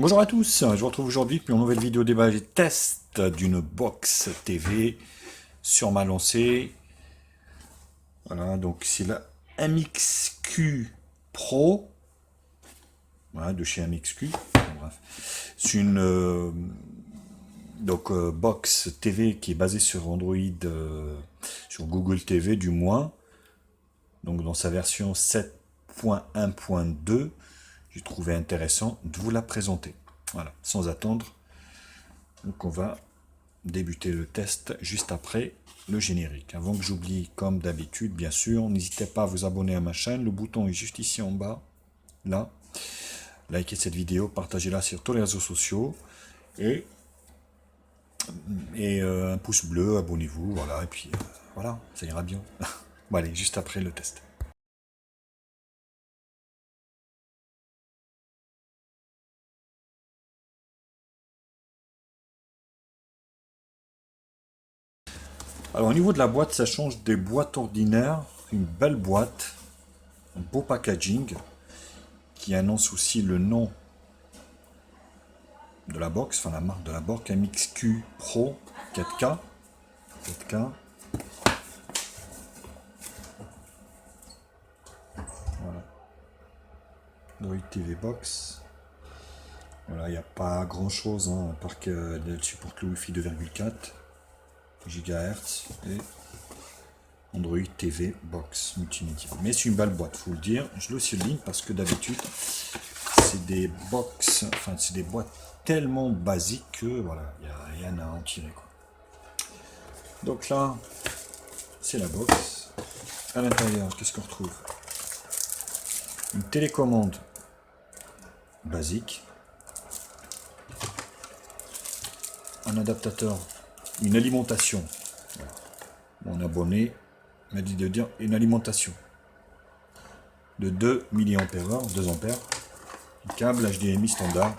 Bonjour à tous, je vous retrouve aujourd'hui pour une nouvelle vidéo déballage et test d'une box TV sur ma lancée. Voilà, donc c'est la MXQ Pro, voilà, de chez MXQ. Bref. C'est une box TV qui est basée sur Android, sur Google TV du moins. Donc dans sa version 7.1.2, j'ai trouvé intéressant de vous la présenter. Voilà, sans attendre. Donc on va débuter le test juste après le générique. Avant que j'oublie, comme d'habitude, bien sûr, n'hésitez pas à vous abonner à ma chaîne. Le bouton est juste ici en bas, là. Likez cette vidéo, partagez-la sur tous les réseaux sociaux. Et, un pouce bleu, abonnez-vous, voilà. Et puis, voilà, ça ira bien. Bon, allez, juste après le test. Alors au niveau de la boîte, ça change des boîtes ordinaires. Une belle boîte, un beau packaging qui annonce aussi le nom de la box, enfin la marque de la box, MXQ Pro 4K. 4K. Voilà. Android TV Box. Voilà, il n'y a pas grand chose, hein, à part qu'elle supporte le Wi-Fi 2,4 GHz et Android TV Box multimédia. Mais c'est une belle boîte, faut le dire. Je le souligne parce que d'habitude, c'est des box, enfin c'est des boîtes tellement basiques que voilà, il n'y a rien à en tirer, quoi. Donc là, c'est la box. À l'intérieur, qu'est-ce qu'on retrouve? Une télécommande basique, un adaptateur, une alimentation. Voilà. Mon abonné m'a dit de dire une alimentation de 2 mAh, 2 ampères, un câble HDMI standard.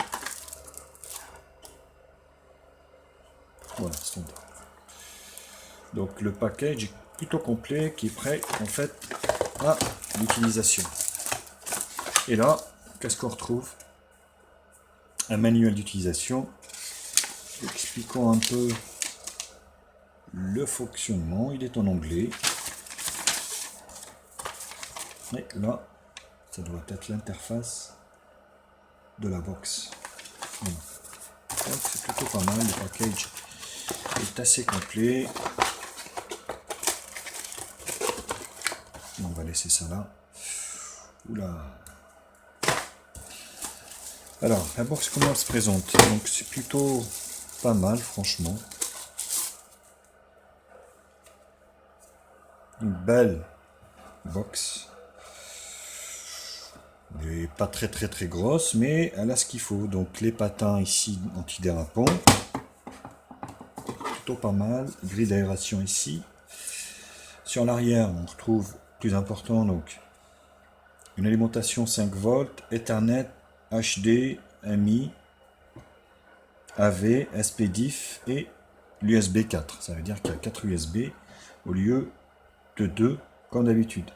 Voilà, standard. Donc le package est plutôt complet, qui est prêt en fait à l'utilisation. Et là, qu'est-ce qu'on retrouve? Un manuel d'utilisation expliquant un peu le fonctionnement. Il est en anglais. Et là, ça doit être l'interface de la box. Voilà. Donc c'est plutôt pas mal. Le package est assez complet. On va laisser ça là. Oula. Alors, la box, comment elle se présente? Donc c'est plutôt pas mal, franchement. Une belle box. Elle n'est pas très grosse, mais elle a ce qu'il faut. Donc les patins ici antidérapants. Plutôt pas mal. Grille d'aération ici. Sur l'arrière, on retrouve plus important, donc une alimentation 5 volts, Ethernet, HD, MI, AV, SPDIF et l'USB 4. Ça veut dire qu'il y a 4 USB au lieu de 2 comme d'habitude.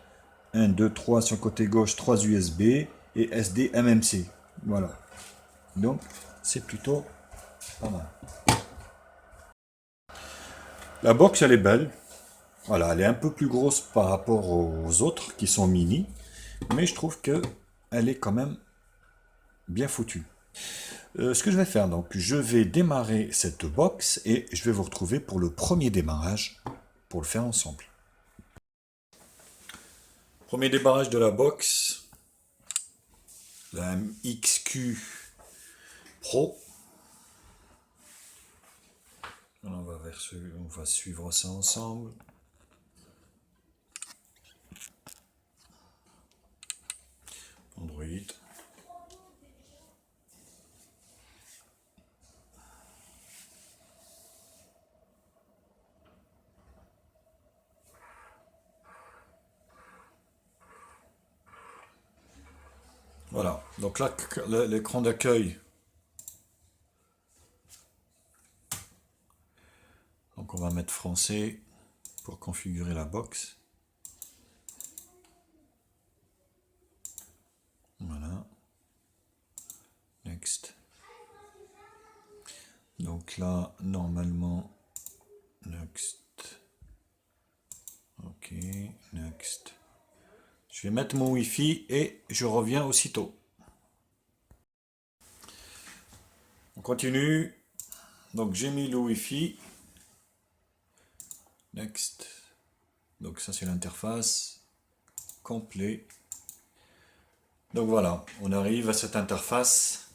1, 2, 3 sur le côté gauche, 3 USB et SD MMC. Voilà. Donc c'est plutôt pas mal. La box elle est belle. Voilà, elle est un peu plus grosse par rapport aux autres qui sont mini, mais je trouve que elle est quand même bien foutue. Ce que je vais faire, donc, je vais démarrer cette box et je vais vous retrouver pour le premier démarrage, pour le faire ensemble. Premier démarrage de la box, la MXQ Pro. On va suivre ça ensemble. Android. Voilà, donc là, l'écran d'accueil. Donc on va mettre français pour configurer la box. Voilà. Next. Donc là, normalement, next. Ok, next. Je vais mettre mon Wi-Fi et je reviens aussitôt. On continue. Donc j'ai mis le Wi-Fi. Next. Donc ça c'est l'interface. Complet. Donc voilà, on arrive à cette interface.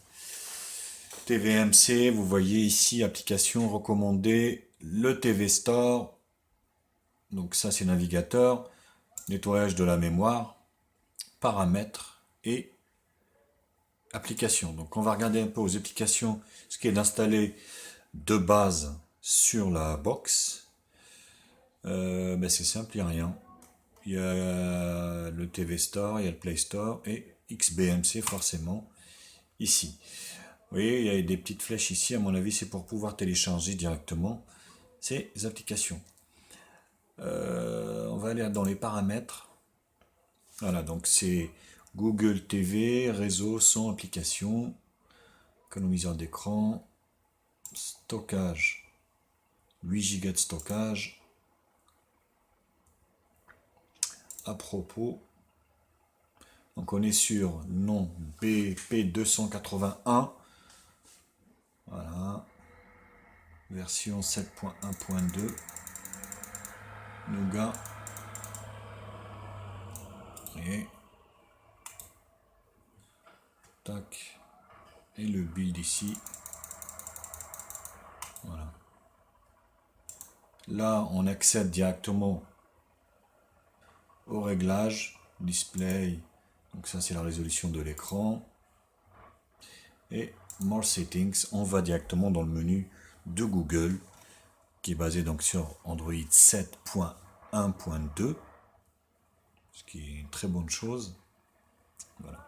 TVMC, vous voyez ici, application recommandée, le TV Store. Donc ça c'est navigateur, nettoyage de la mémoire, paramètres et applications. Donc on va regarder un peu aux applications, ce qui est d'installer de base sur la box. Ben c'est simple, il n'y a rien. Il y a le TV Store, il y a le Play Store et XBMC forcément ici. Vous voyez, il y a des petites flèches ici, à mon avis c'est pour pouvoir télécharger directement ces applications. On va aller dans les paramètres. Voilà, donc c'est Google TV, réseau, son, application, économiseur d'écran, stockage, 8 Go de stockage. À propos, donc on est sur nom BP281, voilà, version 7.1.2, Nougat, et tac, et le build ici, voilà. Là on accède directement au réglage, display, donc ça c'est la résolution de l'écran, et more settings, on va directement dans le menu de Google, qui est basé donc sur Android 7.1.2, ce qui est une très bonne chose. Voilà.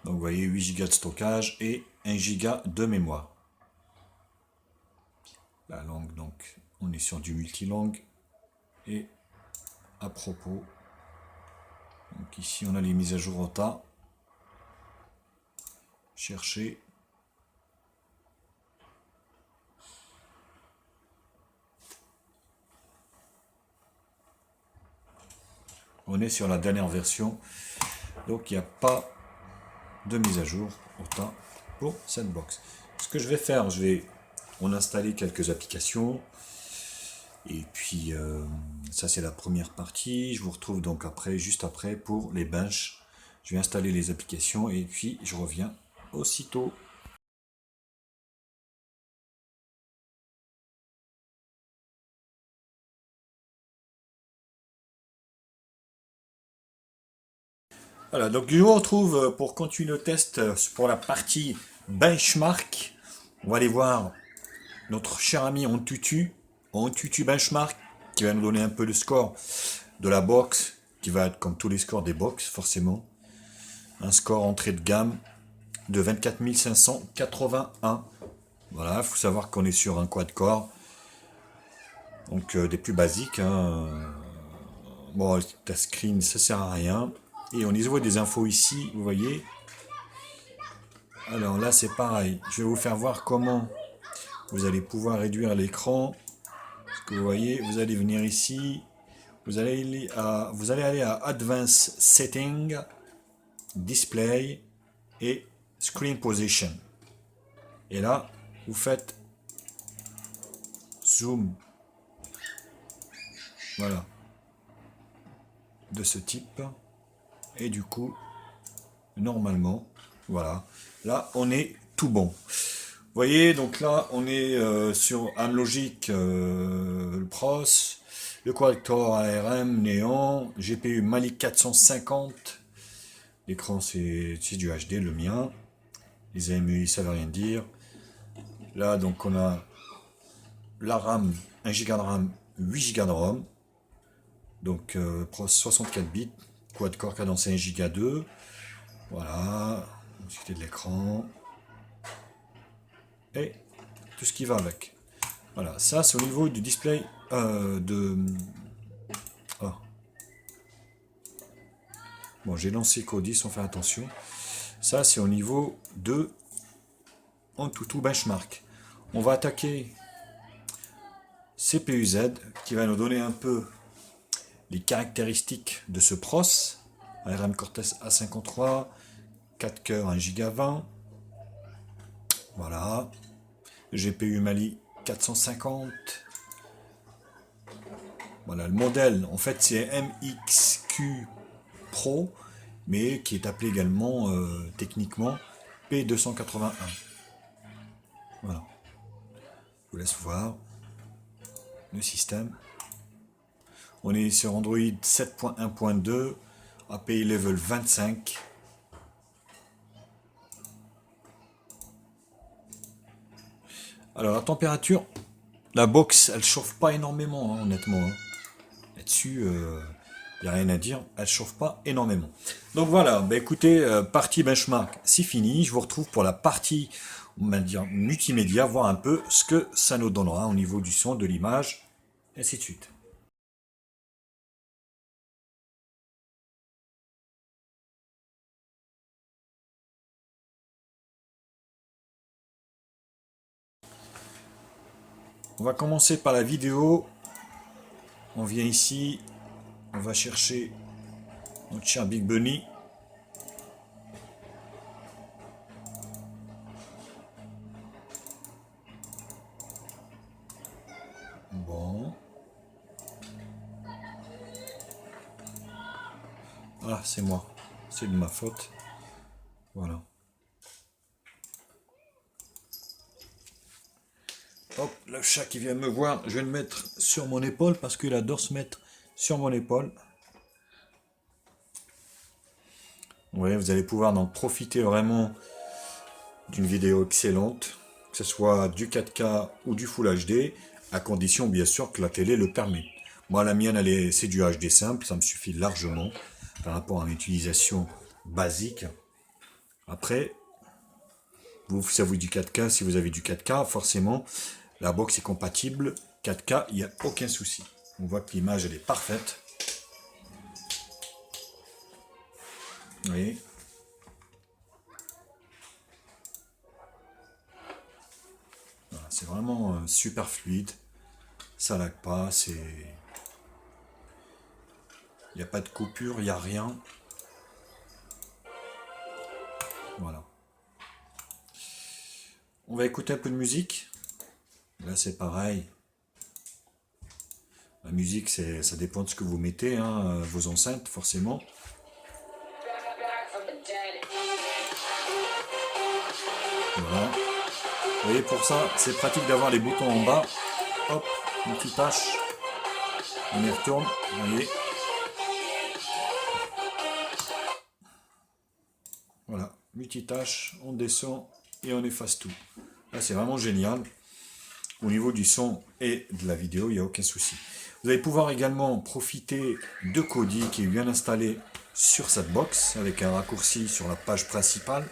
Donc vous voyez 8 Go de stockage et 1 Go de mémoire. La langue, donc on est sur du multilangue. Et à propos, donc ici on a les mises à jour au tas. Chercher. On est sur la dernière version, donc il n'y a pas de mise à jour au tas pour cette box. Ce que je vais faire, je vais en installer quelques applications. Et puis ça c'est la première partie. Je vous retrouve donc après, juste après pour les benches. Je vais installer les applications et puis je reviens aussitôt. Voilà, donc je vous retrouve pour continuer le test pour la partie benchmark. On va aller voir notre cher ami Antutu Benchmark, qui va nous donner un peu le score de la box, qui va être comme tous les scores des box, forcément. Un score entrée de gamme de 24 581. Voilà, il faut savoir qu'on est sur un quad-core. Donc des plus basiques. Hein. Bon, le touchscreen, ça sert à rien. Et on y voit des infos ici, vous voyez. Alors là, c'est pareil. Je vais vous faire voir comment vous allez pouvoir réduire l'écran. Parce que vous voyez, vous allez venir ici. Vous allez aller à Advanced Setting, Display et Screen Position. Et là, vous faites Zoom. Voilà. De ce type. Et du coup, normalement, voilà. Là, on est tout bon. Vous voyez, donc là, on est sur Amlogic le Pros, le quad-core ARM Néon, GPU Mali 450. L'écran, c'est du HD, le mien. Les AMI, ça veut rien dire. Là, donc, on a la RAM, 1 Go de RAM, 8 Go de ROM. Donc, Pros 64 bits, quad-core cadencé 1 Go 2. Voilà, discuter de l'écran. Et tout ce qui va avec. Voilà, ça c'est au niveau du display Oh. Bon, j'ai lancé Codis, on fait attention. Ça c'est au niveau de Antutu Benchmark. On va attaquer CPU Z qui va nous donner un peu les caractéristiques de ce pros. ARM Cortex A53, 4 cœurs, 1 Go 20. Voilà. GPU Mali 450. Voilà, le modèle, en fait, c'est MXQ Pro, mais qui est appelé également techniquement P281. Voilà. Je vous laisse voir le système. On est sur Android 7.1.2, API level 25. Alors la température, la box, elle chauffe pas énormément, hein, honnêtement. Hein. Là-dessus, il n'y a rien à dire, elle chauffe pas énormément. Donc voilà, bah écoutez, partie benchmark, c'est fini. Je vous retrouve pour la partie, on va dire, multimédia, voir un peu ce que ça nous donnera au niveau du son, de l'image, et ainsi de suite. On va commencer par la vidéo. On vient ici, on va chercher notre cher Big Bunny. Bon. Ah, c'est moi. C'est de ma faute. Voilà. Hop, le chat qui vient me voir, je vais le mettre sur mon épaule parce qu'il adore se mettre sur mon épaule. Ouais, vous allez pouvoir en profiter vraiment d'une vidéo excellente, que ce soit du 4K ou du Full HD, à condition bien sûr que la télé le permet. Moi, la mienne, c'est du HD simple, ça me suffit largement par rapport à une utilisation basique. Après, ça vous dit 4K, si vous avez du 4K, forcément, la box est compatible 4K, il n'y a aucun souci. On voit que l'image, elle est parfaite. Vous voyez ? Voilà, c'est vraiment super fluide. Ça lag pas, c'est... Il n'y a pas de coupure, il n'y a rien. Voilà. On va écouter un peu de musique. Là, c'est pareil. La musique, ça dépend de ce que vous mettez, hein, vos enceintes, forcément. Voilà. Vous voyez, pour ça, c'est pratique d'avoir les boutons en bas. Hop, une petite tâche. On y retourne. Vous voyez. Voilà, multitâche, on descend et on efface tout. Là, c'est vraiment génial. Au niveau du son et de la vidéo, il n'y a aucun souci. Vous allez pouvoir également profiter de Kodi qui est bien installé sur cette box avec un raccourci sur la page principale.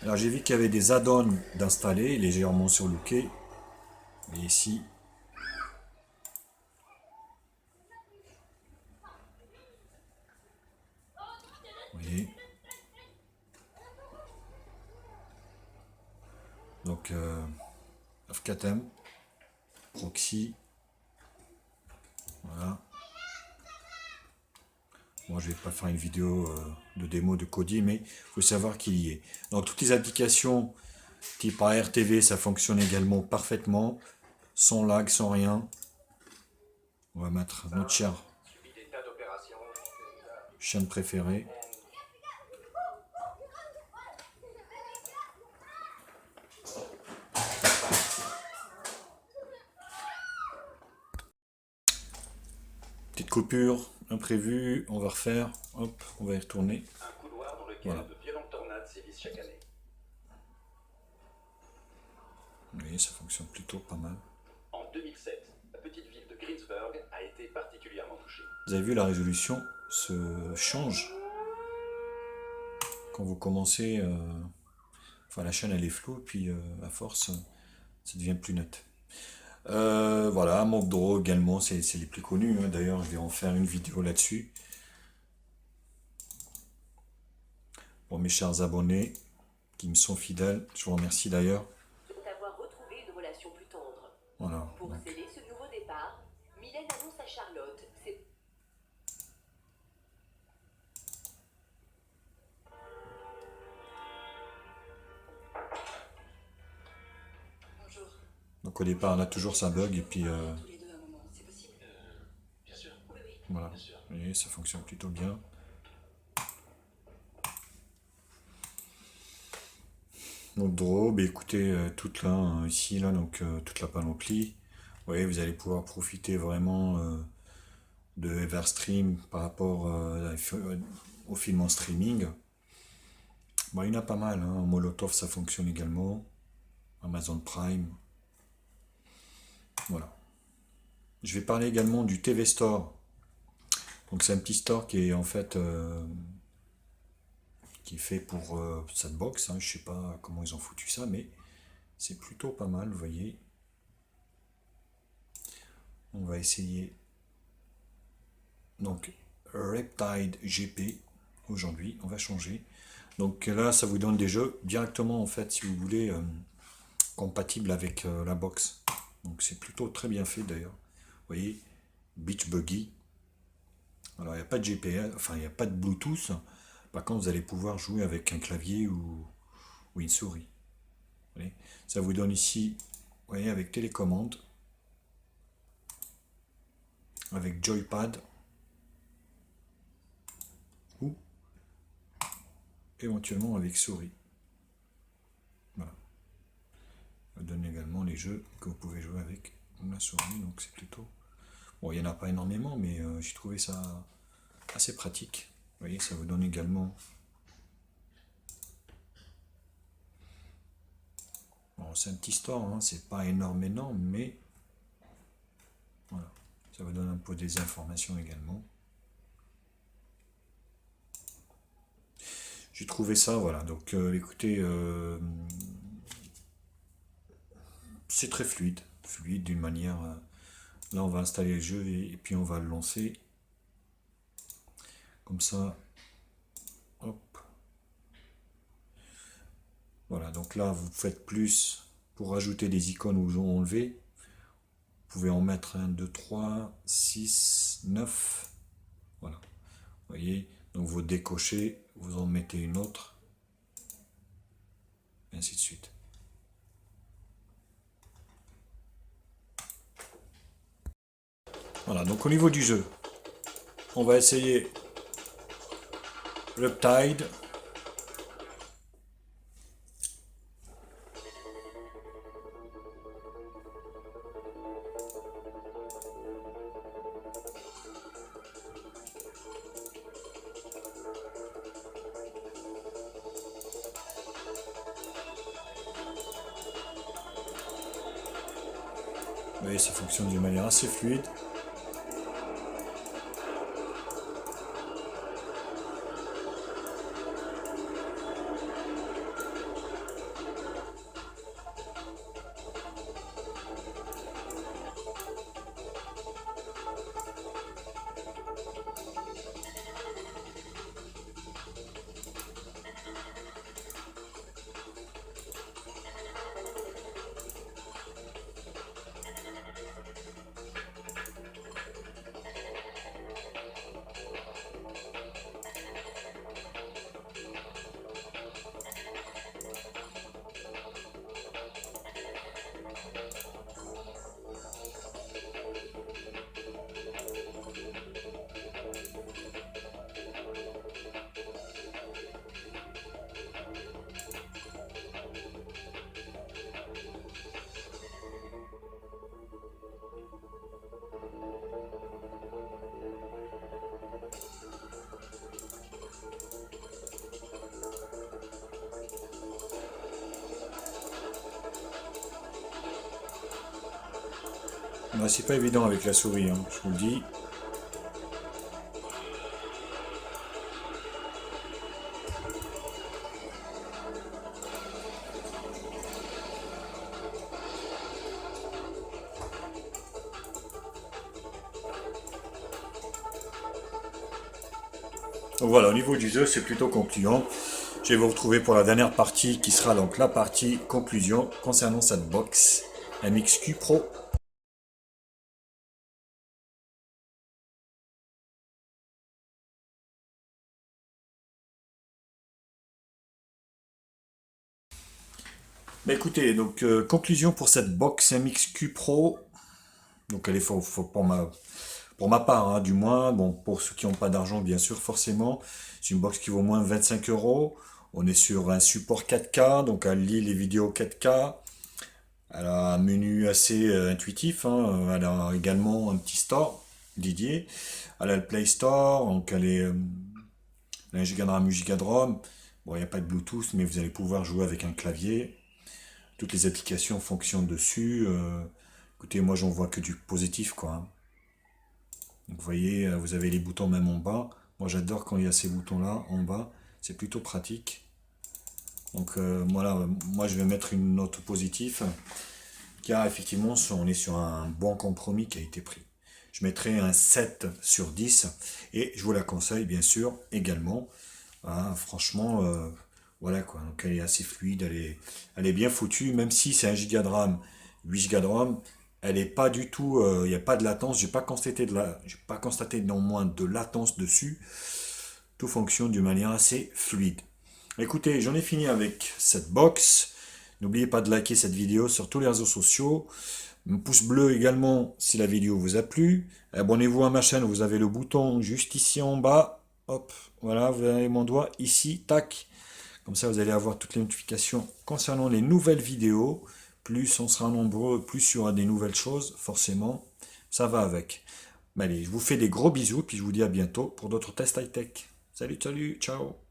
Alors j'ai vu qu'il y avait des add-ons d'installer, légèrement surlookés. Et ici, vous voyez. Donc, F4M, proxy, voilà. Moi, je vais pas faire une vidéo de démo de Kodi, mais il faut savoir qu'il y est. Donc, toutes les applications type ARTV, ça fonctionne également parfaitement, sans lag, sans rien. On va mettre notre chaîne préférée. Petite coupure, imprévue, on va refaire, hop, on va y retourner. Un couloir dans lequel Voilà. de violentes tornades sévissent chaque année. Oui, ça fonctionne plutôt pas mal. En 2007, la petite ville de Greensburg a été particulièrement touchée. Vous avez vu, la résolution se change quand vous commencez. Enfin, la chaîne elle est floue, puis à force, ça devient plus net. Voilà, Mockdraw également, c'est les plus connus. Hein. D'ailleurs, je vais en faire une vidéo là-dessus. Pour mes chers abonnés qui me sont fidèles, je vous remercie d'ailleurs. D'avoir retrouvé une relation plus tendre. Voilà. Pour Donc, sceller Mylène annonce à Charlotte. C'est... Bonjour. Donc au départ, là, toujours ça bug, et puis Tous les deux à un moment, c'est possible? Bien sûr. Oui, oui. voilà. Bien sûr. Vous voyez, ça fonctionne plutôt bien. Donc draw, bah, écoutez, toute là, ici, là, donc toute la panoplie. Vous voyez, vous allez pouvoir profiter vraiment de Everstream par rapport au film en streaming. Bon, il y en a pas mal, hein. Molotov, ça fonctionne également. Amazon Prime. Voilà. Je vais parler également du TV Store. Donc c'est un petit store qui est en fait qui est fait pour cette box. Hein. Je sais pas comment ils ont foutu ça, mais c'est plutôt pas mal, vous voyez. On va essayer. Donc Riptide GP aujourd'hui, on va changer. Donc là, ça vous donne des jeux directement en fait, si vous voulez, compatibles avec la box. Donc c'est plutôt très bien fait d'ailleurs. Vous voyez, Beach Buggy. Alors il n'y a pas de GPS, enfin il n'y a pas de Bluetooth. Par contre, vous allez pouvoir jouer avec un clavier ou une souris. Vous voyez, ça vous donne ici, vous voyez, avec télécommande, avec joypad, ou éventuellement avec souris. Voilà. Ça vous donne également les jeux que vous pouvez jouer avec la souris, donc c'est plutôt... Bon, il n'y en a pas énormément, mais j'ai trouvé ça assez pratique. Vous voyez, ça vous donne également... Bon, c'est un petit store, hein, c'est pas énorme, mais voilà, ça vous donne un peu des informations également. J'ai trouvé ça, voilà, donc écoutez, c'est très fluide d'une manière... là, on va installer le jeu et puis on va le lancer. Comme ça, hop. Voilà, donc là, vous faites plus pour rajouter des icônes ou enlever. Vous pouvez en mettre 1, 2, 3, 6, 9. Voilà. Vous voyez, donc vous décochez, vous en mettez une autre, et ainsi de suite. Voilà, donc au niveau du jeu, on va essayer Riptide. Vous voyez, ça fonctionne d'une manière assez fluide. C'est pas évident avec la souris, hein, je vous le dis. Donc voilà, au niveau du jeu, c'est plutôt concluant. Je vais vous retrouver pour la dernière partie qui sera donc la partie conclusion concernant cette box MXQ Pro. Mais écoutez, donc conclusion pour cette box MXQ Pro. Donc elle est pour ma part, hein, du moins. Bon, pour ceux qui n'ont pas d'argent, bien sûr, forcément. C'est une box qui vaut moins de 25 euros. On est sur un support 4K, donc elle lit les vidéos 4K. Elle a un menu assez intuitif, hein. Elle a également un petit store dédié. Elle a le Play Store, donc elle a 1 Go de RAM, 1 Go de ROM. Bon, il n'y a pas de Bluetooth, mais vous allez pouvoir jouer avec un clavier. Toutes les applications fonctionnent dessus. Écoutez, moi j'en vois que du positif, quoi, hein. Donc, vous voyez, vous avez les boutons même en bas. Moi j'adore quand il y a ces boutons-là en bas. C'est plutôt pratique. Donc voilà, moi je vais mettre une note positive. Car effectivement, on est sur un bon compromis qui a été pris. Je mettrai un 7 sur 10 et je vous la conseille bien sûr également. Hein, franchement, voilà quoi. Donc elle est assez fluide, elle est bien foutue, même si c'est 1 Go de RAM, 8 Go de ROM, elle est pas du tout, il n'y a pas de latence, j'ai pas constaté néanmoins de latence dessus. Tout fonctionne d'une manière assez fluide. Écoutez, j'en ai fini avec cette box. N'oubliez pas de liker cette vidéo sur tous les réseaux sociaux. Un pouce bleu également si la vidéo vous a plu. Abonnez-vous à ma chaîne, vous avez le bouton juste ici en bas. Hop, voilà, vous avez mon doigt ici, tac. Comme ça, vous allez avoir toutes les notifications concernant les nouvelles vidéos. Plus on sera nombreux, plus il y aura des nouvelles choses, forcément. Ça va avec. Allez, je vous fais des gros bisous, puis je vous dis à bientôt pour d'autres tests high-tech. Salut, salut, ciao.